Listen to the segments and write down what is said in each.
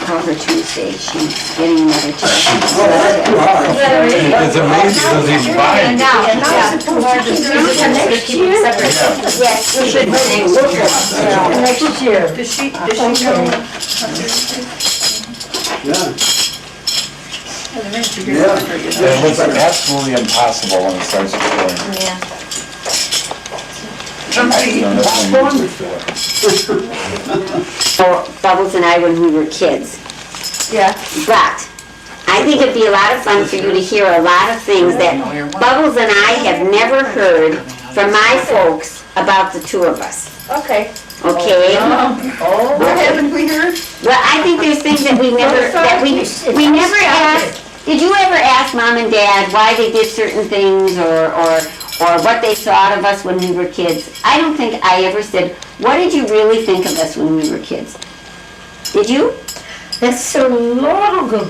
Call her Tuesday, she's getting another check. It's amazing because he's buying. Next year? Yes, we should next year. Does she know? It looks absolutely impossible when it starts pouring. Yeah. Bubbles and I when we were kids. Yeah. But I think it'd be a lot of fun for you to hear a lot of things that Bubbles and I have never heard from my folks about the two of us. Okay. Okay? What haven't we heard? Well, I think there's things that we never asked. Did you ever ask Mom and Dad why they did certain things or what they thought of us when we were kids? I don't think I ever said, what did you really think of us when we were kids? Did you? That's so long ago.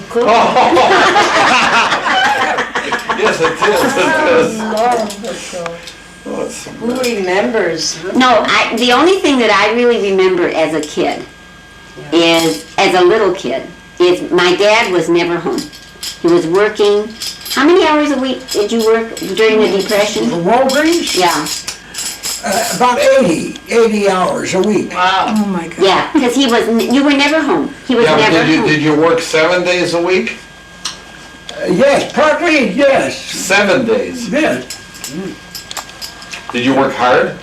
Yes, it is. Who remembers? No, the only thing that I really remember as a kid is, as a little kid, is my dad was never home. He was working. How many hours a week did you work during the Depression? Walgreens? Yeah. About 80 hours a week. Wow. Oh my God. Yeah, because you were never home. He was Yeah, but never home. did you work 7 days a week? Yes, partly, yes. 7 days. Yes. Did you work hard?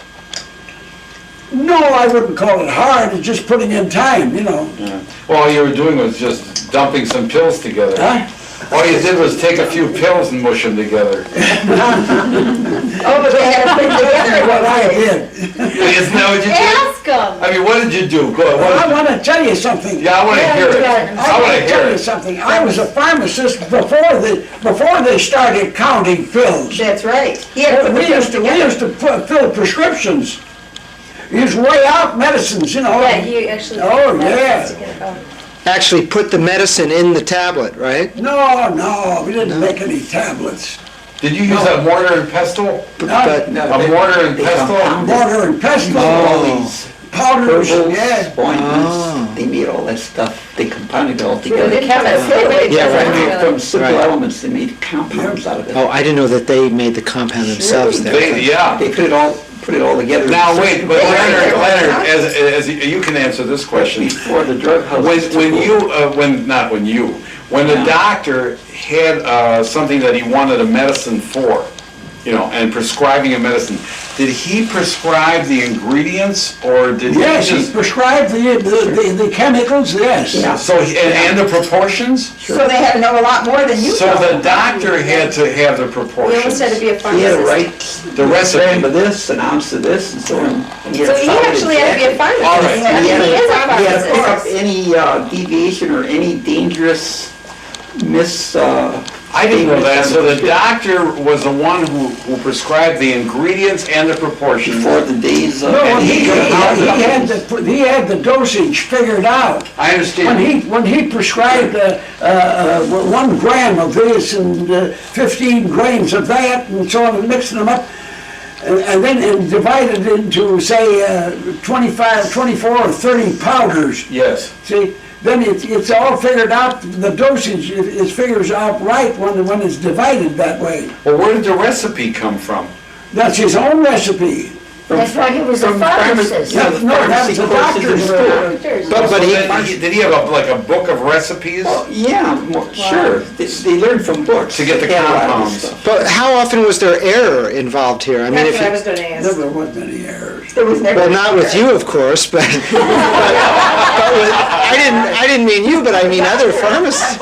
No, I wouldn't call it hard, it's just putting in time, you know. Yeah. Well, all you were doing was just dumping some pills together. Huh? All you did was take a few pills and mush them together. Oh, but they had to put together. What I did. Isn't that what you did? Ask them. I mean, what did you do? Go ahead. Well, I want to tell you something. Yeah, I want to hear it. I I want want to to tell hear you it. something. I was a pharmacist before they started counting pills. That's right. He had to put the We pills used to fill prescriptions. We used to weigh out medicines, you know. Yeah, he actually. Oh, yeah. Actually put the medicine in the tablet, right? No, we didn't make any tablets. Did you use a mortar and pestle? But A mortar and pestle? Mortar and pestle. All these Powders, herbals, yeah. ointments, they made all that stuff, they compounded it all The together. chemist. Yeah, right. From simple Right. elements, they made compounds out of it. Oh, I didn't know that they made the compound themselves there. Yeah. They put it all together. Now, wait, but Leonard, as you can answer this question. Before the drug houses took over. When the doctor had something that he wanted a medicine for, and prescribing a medicine, did he prescribe the ingredients or did he Yes, he just? prescribed the chemicals, yes. Yeah. So, and the proportions? So they had to know a lot more than you So know. the doctor had to have the We proportions. almost had to be a He had to pharmacist. write The recipe. gram of this, an ounce of this, and so on. And So he actually had to be a pharmacist. All right. I mean, he is a He had to pick up pharmacist. any deviation or any dangerous I didn't know that, so the doctor was the one who prescribed the ingredients and the proportions. before the days of. No, And he had the dosage figured out. I understand. When he prescribed 1 gram of this and 15 grains of that and so on, and mixing them up, and then divided into, say, 25, 24 or 30 powders. Yes. See, then it's all figured out, the dosage is figures out right when it's divided that way. Well, where did the recipe come from? That's his own recipe. That's why he was a pharmacist. Yeah, No, that's the doctor's. But he, Did he have a book of recipes? Yeah, sure. They learned from books. To get the Yeah, a lot of compounds. stuff. but how often was there error involved here? I mean, That's if what I you, was gonna ask. Never was any errors. There was never. well, not with you, of course, but, I didn't mean you, but I mean other pharmacists.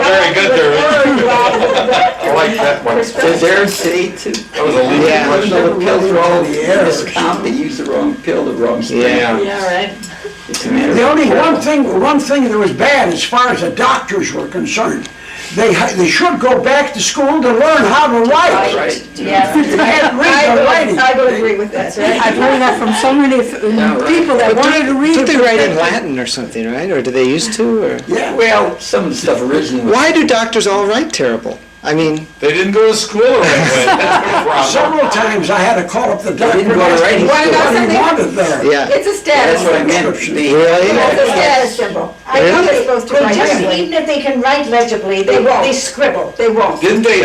Very good there. I like that one. There's errors today too. That was a leading Yeah. Even though the pills are all The errors. miscount, they use the wrong pill, the wrong stuff. Yeah. Yeah, right. It's a matter The of- only one thing that was bad as far as the doctors were concerned, they should go back to school to learn how to write. Right. Yeah. They had reading and writing. I would agree with that. I've heard that from so many people that wanted to read. Don't they write in Latin or something, right? Or do they used to, or? Yeah. Well, some of the stuff originally was. Why do doctors all write terrible? I mean, They didn't go to school the right way. That's the problem. Several times I had to call up the doctor. didn't go to writing What school. he wanted there. yeah. It's a status. That's what I meant. symbol. Really? It's a status symbol. I know they're supposed to They write just, legibly. even if they can write legibly, they won't. they scribble. They won't. Didn't they,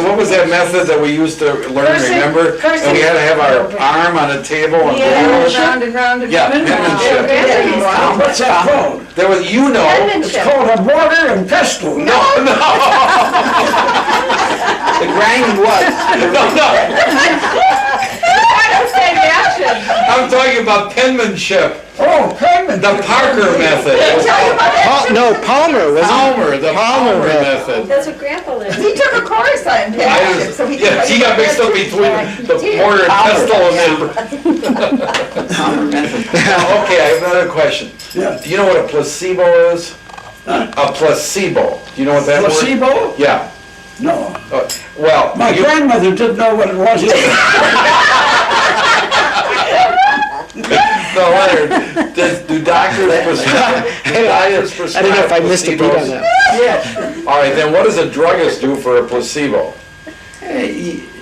what was that method that we used to learn, Cursive, remember? And we had to have our arm on a table and Yeah. roll it. Round and round and Yeah, round. penmanship. What's that called? There was, you know. It's Penmanship. called a mortar and pestle. No, no, The grinding what? no. Same action. I'm talking about penmanship, Oh, payment. the Parker method. No, Palmer, wasn't it? Palmer, the Palmer method. That's what Grandpa lives. He took a course on penmanship, so he. Yeah, he got mixed up between the mortar and pestle and Now, okay, I have another question. Yeah. Do you know what a placebo is? A placebo. Do you know what that word? Placebo? Yeah. No. Well, My you- grandmother didn't know what it was either. no, Leonard, do doctors prescribe? I don't know if I missed a beat on that. All right, then what does a druggist do for a placebo?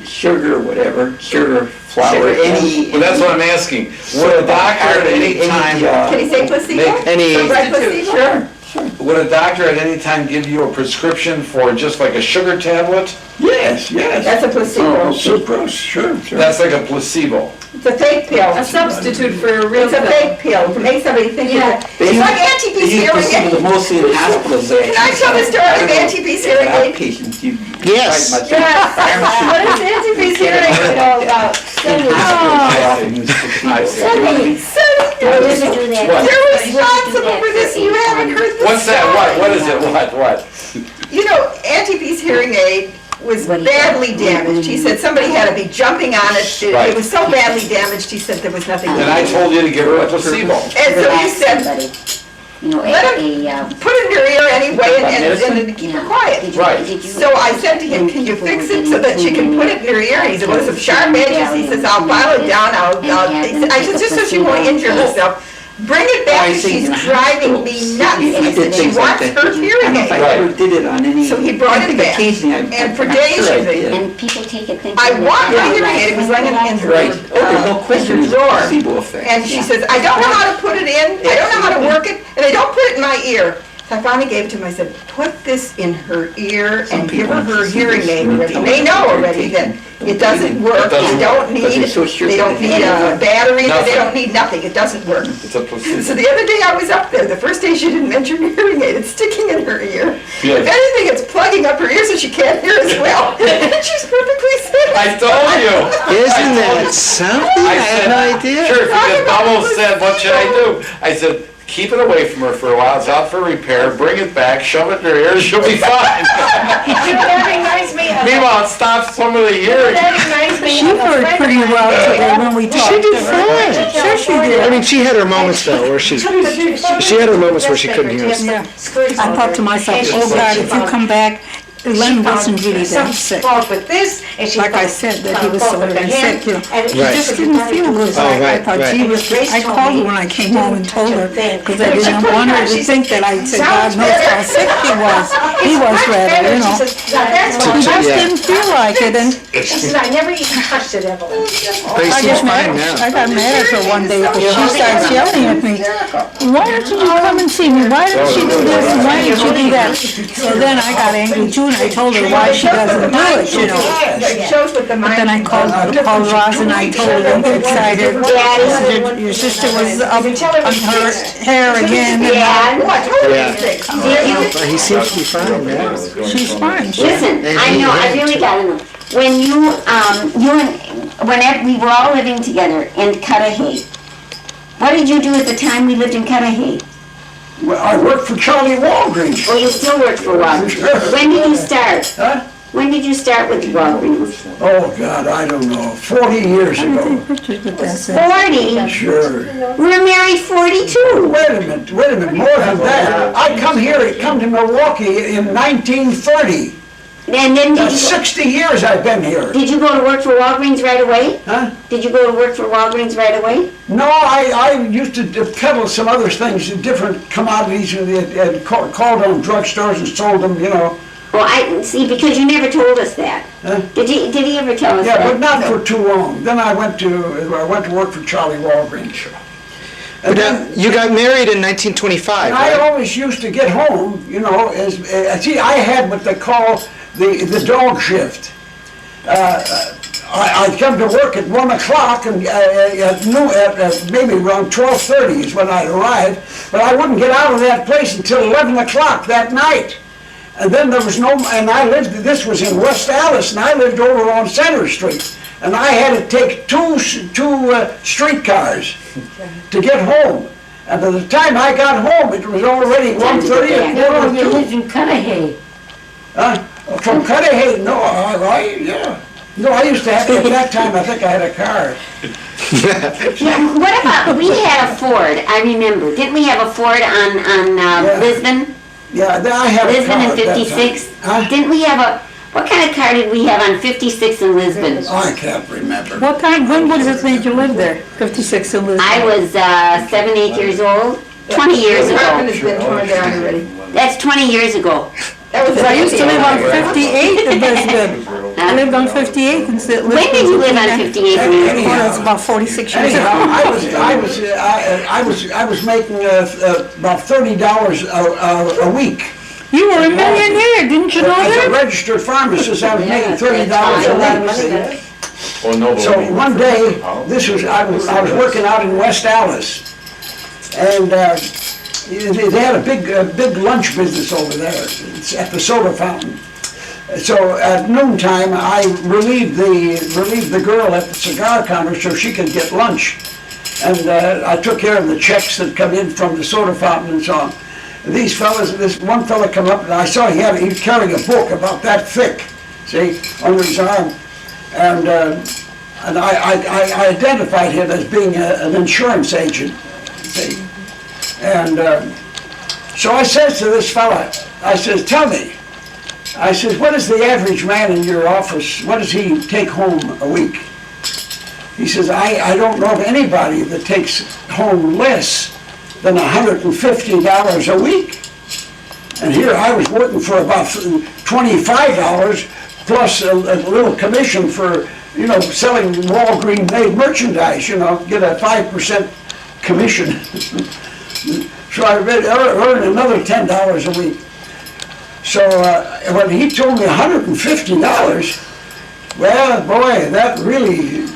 Sugar, whatever, sugar, flour, any. Well, that's what I'm asking. Would a doctor at any time, Can he say placebo? Any, Right, placebo? Sure. would a doctor at any time give you a prescription for just like a sugar tablet? Yes, yes. That's a placebo. Oh, sucrose, sure, sure. That's like a placebo. It's a fake pill. A substitute for a real It's a fake pill to make somebody think Yeah. that. It's like anti-B's hearing aid. Mostly in hospitals. Can I tell the story of anti-B's hearing aid? Outpatients, you. Yes. Yes. What is anti-B's hearing aid all about? I see. Sonny, I used to do that. What? you're responsible for this, you haven't heard the What's that? What is it? What? You know, Auntie B's hearing aid was badly damaged. He said somebody had to be jumping on it. Right. It was so badly damaged, he said there was nothing to And I do. told you to give her a placebo. And so he Ask said, somebody, you know, Let put it in your ear anyway and keep her quiet. Right. So I said to him, can you fix it so that she can put it in her ear? And he said, well, there's some sharp edges. He says, I'll file it down, I said, just so she won't injure herself. Bring it back, she's driving me nuts. He said, she wants her hearing I aid. ever did it on any. So he brought it back. Occasionally, And for days, she said, And people take it thinking. I want my hearing aid, it was laying in her Right. Oh, there's no question, there's a drawer. placebo effect. And she says, I don't know how to put it in, I don't know how to work it, and I don't put it in my ear. So I finally gave it to him, I said, put this in her ear and give her her hearing aid. They know already that it doesn't work, they don't need, they don't need a battery, they don't need nothing, it doesn't work. It's a placebo. So the other day I was up there, the first day she didn't mention hearing aid, it's sticking in her ear. Yeah. If anything, it's plugging up her ear so she can't hear as well. She's perfectly safe. I told you. isn't that something? I had no idea. Sure, because Bubba said, what should I do? I said, keep it away from her for a while, it's out for repair, bring it back, shove it in her ear, she'll be fine. That reminds me of. Meanwhile, it stops some of the hearing. That reminds me She of a heard friend pretty of well mine. today when we talked. She did fine. Sure she I did. mean, she had her moments though, where she had her moments where she couldn't hear us. Yeah. I thought to myself, oh God, if you come back, Len wasn't really that sick. Fault with this, and she Like I found said, that he was fault so with very him, sick, you know. and He Right. just didn't feel good. Oh, I right, thought, right. gee, I called her when I came home and told her, because I didn't want her to think that I said, God knows how sick he was. He was rather, you know. She says, "Now that's He what just Yeah. didn't feel like it, and she said, I never even touched it, Evelyn. But he I seems just fine mad, now. I got mad at her one day, because she starts yelling at me, why don't you come and see me, why don't you do this, and why don't you do that? So then I got angry too, and I told her why she doesn't do it, you know. It shows what the But mind. then I called Roz and I told her, I'm excited, your sister was up on her hair again, and What, totally Yeah. sick. But he seems to be fine now. she's fine. Listen, And I he know, I had really to. gotta know. When you and, whenever we were all living together in Cudahy, what did you do at the time we lived in Cudahy? Well, I worked for Charlie Walgreens. Well, you still worked for Walgreens. When did you start? Huh? When did you start with Walgreens? Oh, God, I don't know, 40 years ago. Pictures with that. 40? Sure. We're married 42. Wait a minute, more than that. I come to Milwaukee in 1930. And then That's 60 years I've been here. did you go to work for Walgreens right away? Huh? Did you go to work for Walgreens right away? No, I used to peddle some other things, different commodities, and called on drugstores and sold them, you know. Well, I, see, because you never told us that. Huh? Did he ever tell us Yeah, but that? not for too long. Then I went to work for Charlie Walgreens. And But now, you got married in 1925, And I right? always used to get home, you know, see, I had what they call the dog shift. I'd come to work at 1 o'clock and at noon, maybe around 12:30 is when I'd arrive, but I wouldn't get out of that place until 11 o'clock that night. And then there was no, and this was in West Allis, and I lived over on Center Street. And I had to take two streetcars to get home. And by the time I got home, it was already 1:30 and No, you lived in Cudahy. from Cudahy, no, yeah. No, I used to have, at that time, I think I had a car. Yeah, what about, we had a Ford, I remember. Didn't we have a Ford on Lisbon? Yeah, I had a Lisbon car in at that time. 56? Huh? Didn't we have a, what kind of car did we have on 56 in Lisbon? I can't remember. What kind, when was it that you lived there? 56 in Lisbon? I was 7, 8 years old, 20 years The apartment ago. has been torn down already. That's 20 years ago. That was I used to live on 58 in Lisbon. I lived on 58 in Lisbon. When did you live on 58 in Lisbon? Well, that's about 46 years Anyhow, ago. I was making about $30 a week. You were a millionaire, didn't you know As a that? registered pharmacist, I was making $30 a week. Well, no, So one day, I was working out in West Allis, and they had a big lunch business over there. It's at the soda fountain. So at noontime, I relieved the girl at the cigar counter so she could get lunch, and I took care of the checks that come in from the soda fountain and so on. These fellas, this one fella come up, and I saw he was carrying a book about that thick, see, under his arm. And I identified him as being an insurance agent, see. And so I says to this fella, I says, tell me, I says, what is the average man in your office, what does he take home a week? He says, I don't know of anybody that takes home less than $150 a week. And here I was working for about $25 plus a little commission for, you know, selling Walgreens made merchandise, you know, get a 5% commission. So I earned another $10 a week. So when he told me $150, well, boy, that really,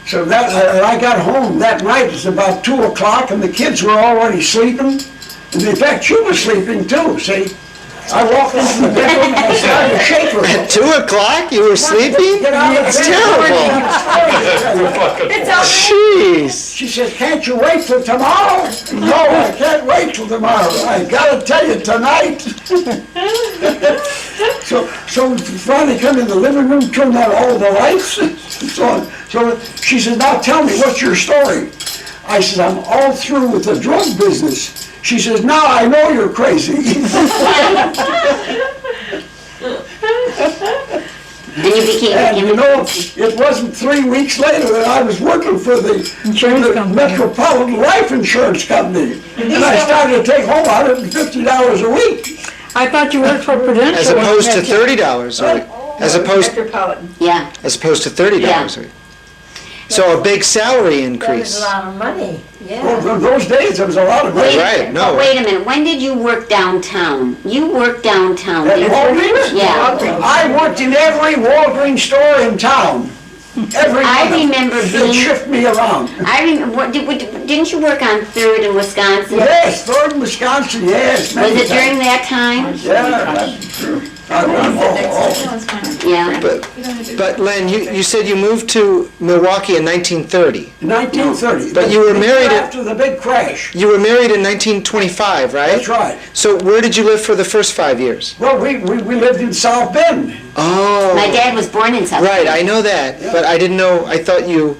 so that I got home that night, it's about 2 o'clock, and the kids were already sleeping. And in fact, you were sleeping too, see? I walked into the bedroom and I started to shake her. At 2 o'clock, you were sleeping? Get out of It's bed. terrible. Jeez. She said, can't you wait till tomorrow? No, I can't wait till tomorrow. I gotta tell you tonight. So we finally come in the living room, turned on all the lights, and so on. So she said, now tell me, what's your story? I said, I'm all through with the drug business. She says, now I know you're crazy. And you became, And you know, it wasn't 3 weeks later that I was working for the Metropolitan Life Insurance Company. And I started to take home $150 a week. I thought you worked for Prudential. As opposed to $30 a week. As opposed to yeah. $30 a week. So a big salary That was increase. a lot of money, yeah. Well, in those days, there was a lot of money. Right, no. But wait a minute, when did you work downtown? You worked downtown, At didn't you? Walgreens? Yeah. I worked in every Walgreens store in town. Every I one. remember They'd being- shift me around. I remember, didn't you work on 3rd in Wisconsin? Yes, Thornton, Wisconsin, yes. Was it during that time? Yeah, that's true. I Yeah. But Len, you said you moved to Milwaukee in 1930. 1930. But you were married at- After the big crash. You were married in 1925, right? That's right. So where did you live for the first 5 years? Well, we lived in South Bend. Oh. My dad was born in South Right, Bend. I know that, but I didn't know, I thought you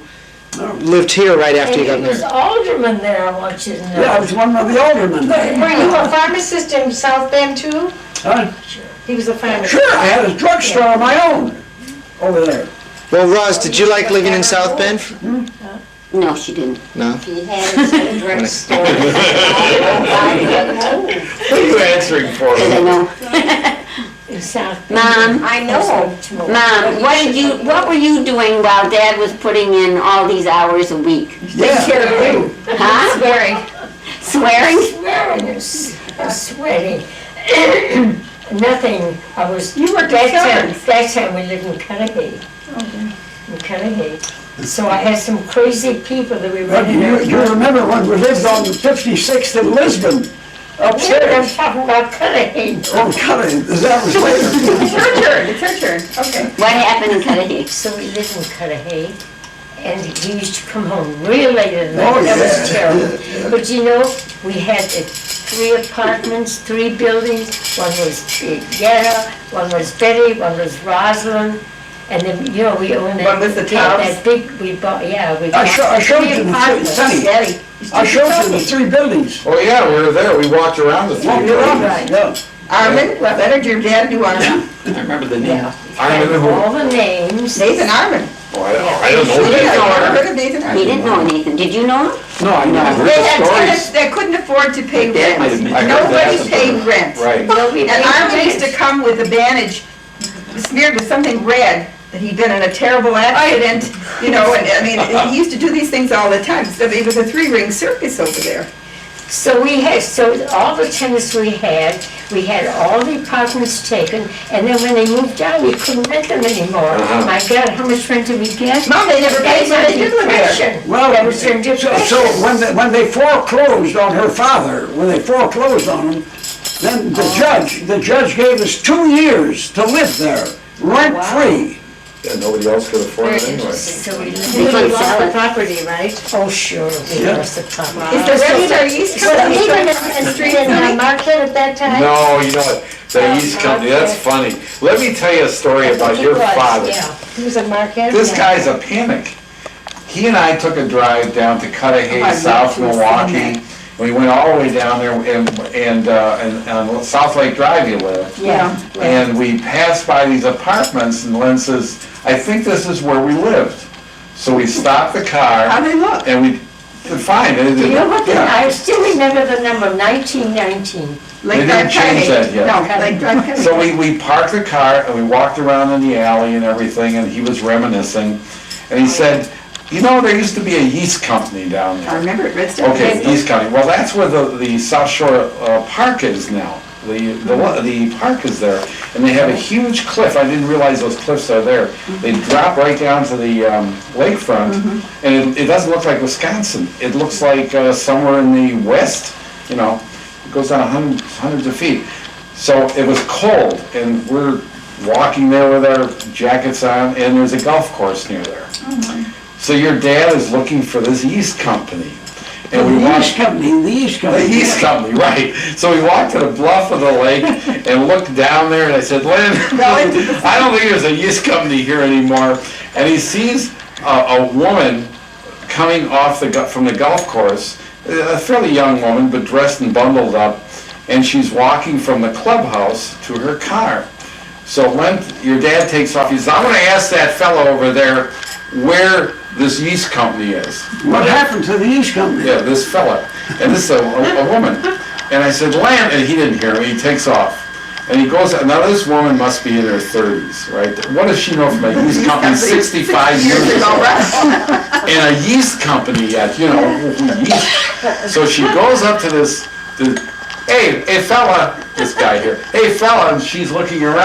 lived here right after you got And he was married. alderman there, I want you to know. Yeah, I was one of the aldermen. Were you a pharmacist in South Bend too? Huh? He was a pharmacist. Sure, I had a drugstore of my own over there. Well, Roz, did you like living in South Bend? No, she didn't. No? He had his own drugstore. What are you answering for? Because I know. In South. Mom. I know. Mom, what were you doing while Dad was putting in all these hours a week? Yeah. Huh? Swearing. Swearing? Swearing and sweating. Nothing, I was. You worked that at time, that time we lived in Cudahy. In Cudahy. So I had some crazy people that we But rented. you remember when we lived on 56th in Lisbon, I'm upstairs? talking about Cudahy. Oh, God, that was later. It's her turn, okay. What happened in Cudahy? So we lived in Cudahy, and he used to come home real late at night. Oh, That yeah. was terrible. But you know, we had 3 apartments, 3 buildings. One was Yetta, one was Betty, one was Rosalind, and then, you know, we owned that. One was the that Taos? big, we bought, yeah, we I bought showed 3 you the three, apartments. Sonny, Daddy. I showed you the 3 buildings. Oh, yeah, we were there, we walked around the three Walked around, buildings. yeah. Armin, what letter did your dad do Armin? I remember the name. Armin who? All the names. Nathan Armin. Oh, I don't know You that. never heard of Nathan He Armin? didn't know Nathan. Did you know him? No, I never They heard had the tenants stories. that couldn't afford to pay Dad might have rent. been- I heard Nobody that. paid rent. Right. Nobody And paid Armin used to rent. come with a bandage smeared with something red, that he'd been in a terrible accident, you know, and, I mean, he used to do these things all the time. So it was a 3-ring circus over there. So we had, so all the tenants we had all the apartments taken, and then when they moved out, we couldn't rent them anymore. Uh-huh. My God, how much rent did we get? Mom, they never That paid was when a they did live there. depression. Well, That was a depression. so when they foreclosed on her father, when they foreclosed on him, then the judge gave us 2 years to live there, rent-free. Yeah, nobody else could afford it anyway. So we They couldn't lost sell the it. property, right? Oh, sure, we Yeah. lost the property. Is the Redditor East So Company even still in Marquette at that time? No, you know what, the East Company, that's funny. Let me tell you a story about your father. Yeah, he was at Marquette. This yeah. guy's a panic. He and I took a drive down to Cudahy, South Milwaukee. And we went all the way down there and on South Lake Drive you live. Yeah. And we passed by these apartments and Len says, I think this is where we lived. So we stopped the car. How'd they look? And we, fine. Do you know what, Yeah. I still remember the number, 1919. Lake They Drive didn't change Cudahy. that yet. No, Lake Drive Cudahy. So we parked the car and we walked around in the alley and everything and he was reminiscing. And he said, you know, there used to be a yeast company down I there. remember it, Redstone. Okay, yeast company. Well, that's where the South Shore Park is now. The park is there. And they have a huge cliff. I didn't realize those cliffs are there. They drop right down to the lakefront. And it doesn't look like Wisconsin. It looks like somewhere in the west, you know. It goes down hundreds of feet. So it was cold and we're walking there with our jackets on and there's a golf course near there. So your dad is looking for this yeast company. And we The walked, East Company, the East Company. the yeast company, right. So we walked to the bluff of the lake and looked down there and I said, Lynn, I don't think there's a yeast company here anymore. And he sees a woman coming off from the golf course, a fairly young woman, but dressed and bundled up, and she's walking from the clubhouse to her car. So when your dad takes off, he says, I'm gonna ask that fellow over there where this yeast company is. What happened to the East Company? Yeah, this fella, and this is a woman. And I said, Lamb, and he didn't hear me, he takes off. And he goes, now this woman must be in her 30s, right? What does she know from a yeast company 65 years ago? And a yeast company yet, you know, yeast. So she goes up to this hey fella, this guy here, hey fella, and she's looking around.